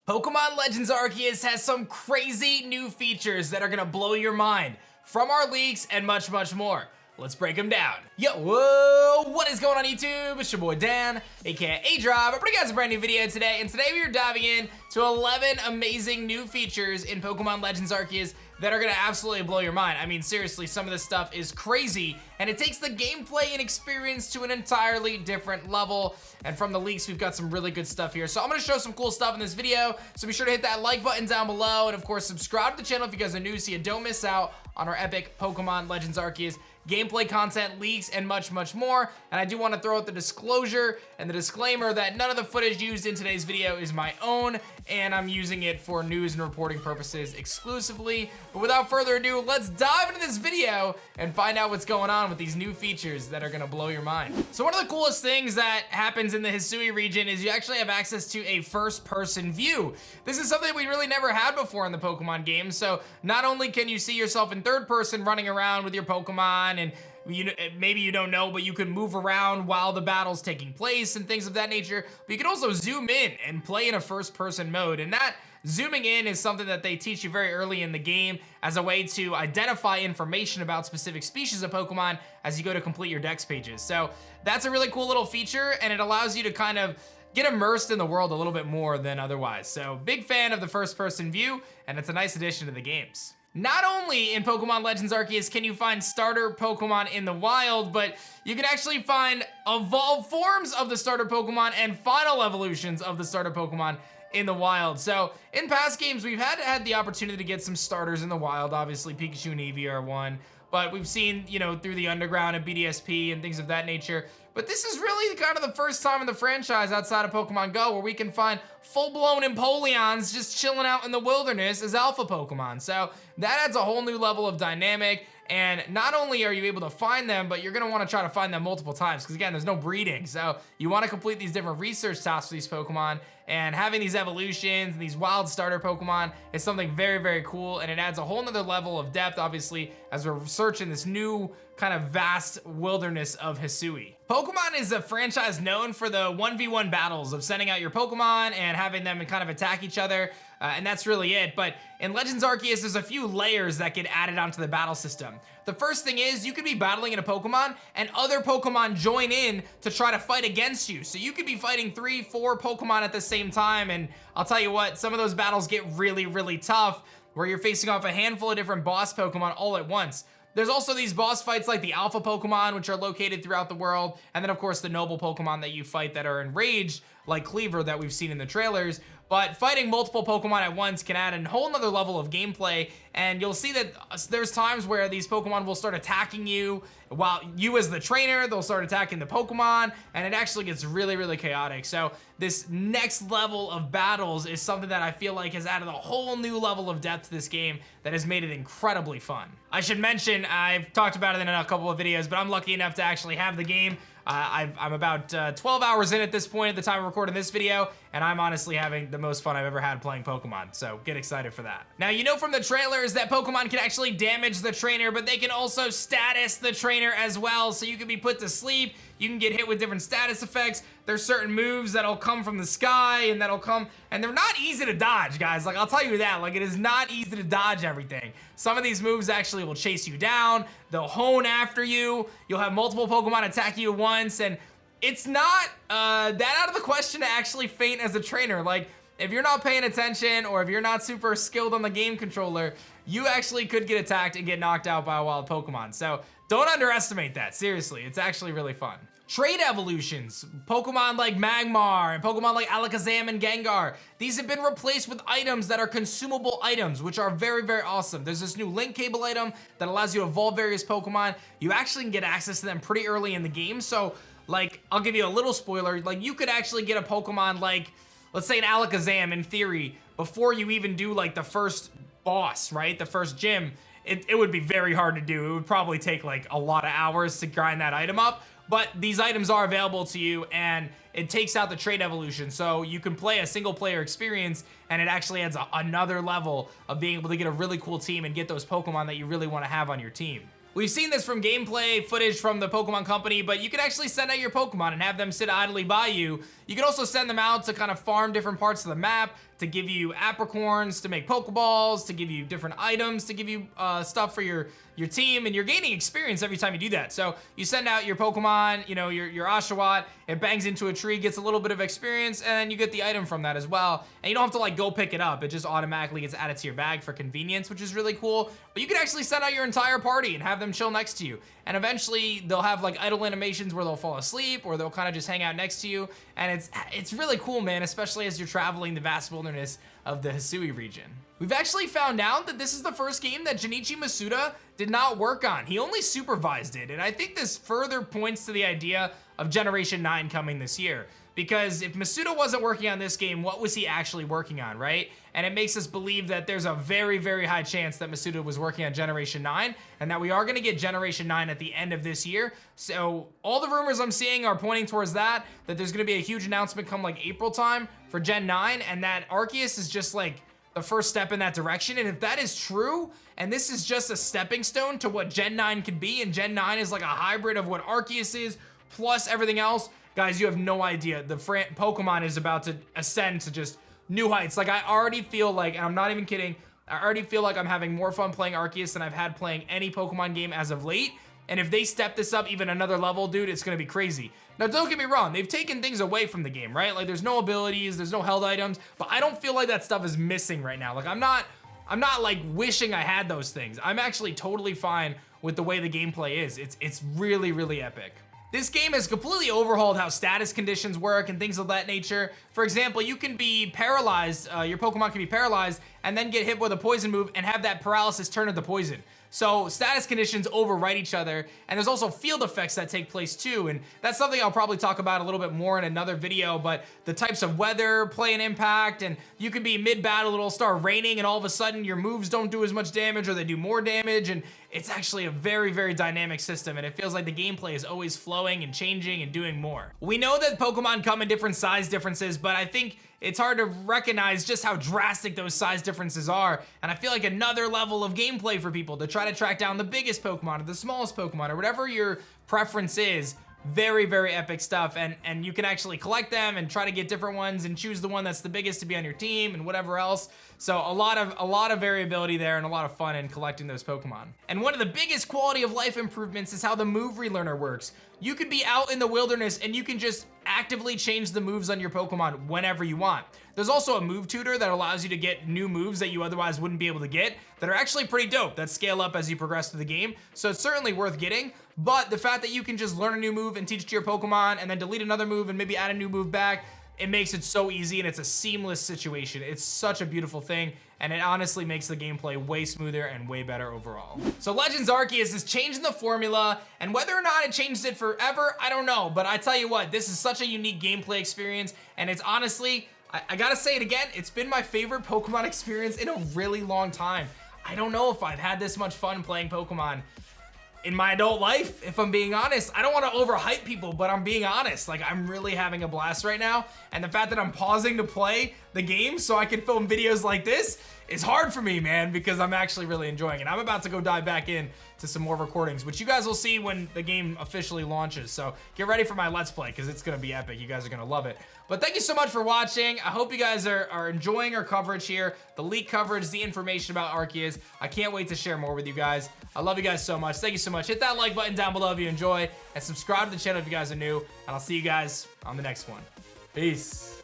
Pokemon Legends Arceus has some crazy new features that are gonna blow your mind from our leaks and much, much more. Let's break them down. Yo, whoa, what is going on YouTube? It's your boy Dan, aka aDrive. I'm bringing you guys a brand new video today, and today we are diving in to 11 amazing new features in Pokemon Legends Arceus that are gonna absolutely blow your mind. I mean, seriously, some of this stuff is crazy, and it takes the gameplay and experience to an entirely different level. And from the leaks, we've got some really good stuff here. So I'm gonna show some cool stuff in this video, so be sure to hit that like button down below, and of course, subscribe to the channel if you guys are new so you don't miss out on our epic Pokemon Legends Arceus gameplay content, leaks, and much, much more. And I do want to throw out the disclosure and the disclaimer that none of the footage used in today's video is my own, and I'm using it for news and reporting purposes exclusively. But without further ado, let's dive into this video and find out what's going on with these new features that are gonna blow your mind. So one of the coolest things that happens in the Hisui region is you actually have access to a first-person view. This is something we really never had before in the Pokemon game. So not only can you see yourself in third person running around with your Pokemon, and maybe you don't know, but you can move around while the battle's taking place and things of that nature, but you can also zoom in and play in a first-person mode. And that zooming in is something that they teach you very early in the game as a way to identify information about specific species of Pokemon as you go to complete your dex pages. So that's a really cool little feature, and it allows you to kind of get immersed in the world a little bit more than otherwise. So big fan of the first-person view, and it's a nice addition to the games. Not only in Pokemon Legends Arceus can you find starter Pokemon in the wild, but you can actually find evolved forms of the starter Pokemon and final evolutions of the starter Pokemon in the wild. So in past games, we've had the opportunity to get some starters in the wild. Obviously, Pikachu and Eevee are one, but we've seen, through the underground and BDSP and things of that nature. But this is really kind of the first time in the franchise outside of Pokemon Go where we can find full-blown Empoleons just chilling out in the wilderness as alpha Pokemon. So that adds a whole new level of dynamic. And not only are you able to find them, but you're gonna wanna try to find them multiple times, because again, there's no breeding. So you wanna complete these different research tasks for these Pokemon, and having these evolutions and these wild starter Pokemon is something very, very cool, and it adds a whole nother level of depth, obviously, as we're searching this new kind of vast wilderness of Hisui. Pokemon is a franchise known for the 1v1 battles of sending out your Pokemon and having them kind of attack each other, and that's really it. But in Legends Arceus, there's a few layers that get added onto the battle system. The first thing is you could be battling in a Pokemon and other Pokemon join in to try to fight against you. So you could be fighting 3, 4 Pokemon at the same time, and I'll tell you what, some of those battles get really, really tough where you're facing off a handful of different boss Pokemon all at once. There's also these boss fights like the alpha Pokemon, which are located throughout the world, and then of course the noble Pokemon that you fight that are enraged, like Cleaver that we've seen in the trailers. But fighting multiple Pokemon at once can add a whole nother level of gameplay, and you'll see that there's times where these Pokemon will start attacking you, while you as the trainer, they'll start attacking the Pokemon, and it actually gets really, really chaotic. So this next level of battles is something that I feel like has added a whole new level of depth to this game that has made it incredibly fun. I should mention, I've talked about it in a couple of videos, but I'm lucky enough to actually have the game. I'm about 12 hours in at this point at the time of recording this video, and I'm honestly having the most fun I've ever had playing Pokemon, so get excited for that. Now, you know from the trailers that Pokemon can actually damage the trainer, but they can also status the trainer as well, so you can be put to sleep, you can get hit with different status effects, there's certain moves that'll come from the sky, and they're not easy to dodge, guys. Like, I'll tell you that, like, it is not easy to dodge everything. Some of these moves actually will chase you down, they'll hone after you, you'll have multiple Pokemon attack you at once, and it's not that out of the question to actually faint as a trainer. Like, if you're not paying attention, or if you're not super skilled on the game controller, you actually could get attacked and get knocked out by a wild Pokemon. So don't underestimate that, seriously, it's actually really fun. Trade evolutions, Pokemon like Magmar and Pokemon like Alakazam and Gengar, these have been replaced with items that are consumable items, which are very, very awesome. There's this new link cable item that allows you to evolve various Pokemon. You actually can get access to them pretty early in the game. So, like, I'll give you a little spoiler. Like, you could actually get a Pokemon like, let's say an Alakazam in theory, before you even do like the first boss, right? The first gym. It would be very hard to do. It would probably take like a lot of hours to grind that item up. But these items are available to you, and it takes out the trade evolution, so you can play a single player experience, and it actually adds another level of being able to get a really cool team and get those Pokemon that you really want to have on your team. We've seen this from gameplay footage from the Pokemon Company, but you can actually send out your Pokemon and have them sit idly by you. You can also send them out to kind of farm different parts of the map, to give you apricorns, to make Pokeballs, to give you different items, to give you stuff for your team, and you're gaining experience every time you do that. So you send out your Pokemon, you know, your Oshawott, it bangs into a tree, gets a little bit of experience, and you get the item from that as well. And you don't have to like go pick it up, it just automatically gets added to your bag for convenience, which is really cool. But you can actually send out your entire party and have them chill next to you. And eventually they'll have like idle animations where they'll fall asleep, or they'll kind of just hang out next to you. And it's really cool, man, especially as you're traveling the vast wilderness of the Hisui region. We've actually found out that this is the first game that Junichi Masuda did not work on. He only supervised it, and I think this further points to the idea of Generation 9 coming this year. Because if Masuda wasn't working on this game, what was he actually working on, right? And it makes us believe that there's a very, very high chance that Masuda was working on Generation 9, and that we are gonna get Generation 9 at the end of this year. So all the rumors I'm seeing are pointing towards that there's gonna be a huge announcement come like April time for Gen 9, and that Arceus is just like the first step in that direction. And if that is true, and this is just a stepping stone to what Gen 9 could be, and Gen 9 is like a hybrid of what Arceus is, plus everything else, guys, you have no idea. The Pokemon is about to ascend to just new heights. Like, I already feel like, and I'm not even kidding, I already feel like I'm having more fun playing Arceus than I've had playing any Pokemon game as of late. And if they step this up even another level, dude, it's gonna be crazy. Now, don't get me wrong, they've taken things away from the game, right? Like, there's no abilities, there's no held items, but I don't feel like that stuff is missing right now. Like, I'm not like wishing I had those things. I'm actually totally fine with the way the gameplay is. It's really, really epic. This game has completely overhauled how status conditions work and things of that nature. For example, you can be paralyzed, your Pokemon can be paralyzed and then get hit with a poison move and have that paralysis turn into poison. So status conditions overwrite each other, and there's also field effects that take place too, and that's something I'll probably talk about a little bit more in another video, but the types of weather play an impact, and you can be mid-battle, it'll start raining, and all of a sudden your moves don't do as much damage or they do more damage, and it's actually a very, very dynamic system, and it feels like the gameplay is always flowing and changing and doing more. We know that Pokemon come in different size differences, but I think it's hard to recognize just how drastic those size differences are, and I feel like another level of gameplay for people to try to track down the biggest Pokemon or the smallest Pokemon or whatever your preference is. Very, very epic stuff, and you can actually collect them and try to get different ones and choose the one that's the biggest to be on your team and whatever else. So a lot of variability there and a lot of fun in collecting those Pokemon. And one of the biggest quality of life improvements is how the move relearner works. You could be out in the wilderness and you can just actively change the moves on your Pokemon whenever you want. There's also a move tutor that allows you to get new moves that you otherwise wouldn't be able to get that are actually pretty dope, that scale up as you progress through the game. So it's certainly worth getting, but the fact that you can just learn a new move and teach it to your Pokemon and then delete another move and maybe add a new move back, it makes it so easy and it's a seamless situation. It's such a beautiful thing, and it honestly makes the gameplay way smoother and way better overall. So Legends Arceus is changing the formula, and whether or not it changes it forever, I don't know, but I tell you what, this is such a unique gameplay experience, and it's honestly, I gotta say it again, it's been my favorite Pokemon experience in a really long time. I don't know if I've had this much fun playing Pokemon in my adult life, if I'm being honest. I don't want to overhype people, but I'm being honest. Like, I'm really having a blast right now, and the fact that I'm pausing to play the game so I can film videos like this is hard for me, man, because I'm actually really enjoying it. I'm about to go dive back in to some more recordings, which you guys will see when the game officially launches. So get ready for my Let's Play, because it's gonna be epic. You guys are gonna love it. But thank you so much for watching. I hope you guys are enjoying our coverage here, the leak coverage, the information about Arceus. I can't wait to share more with you guys. I love you guys so much. Thank you so much. Hit that like button down below if you enjoy, and subscribe to the channel if you guys are new, and I'll see you guys on the next one. Peace.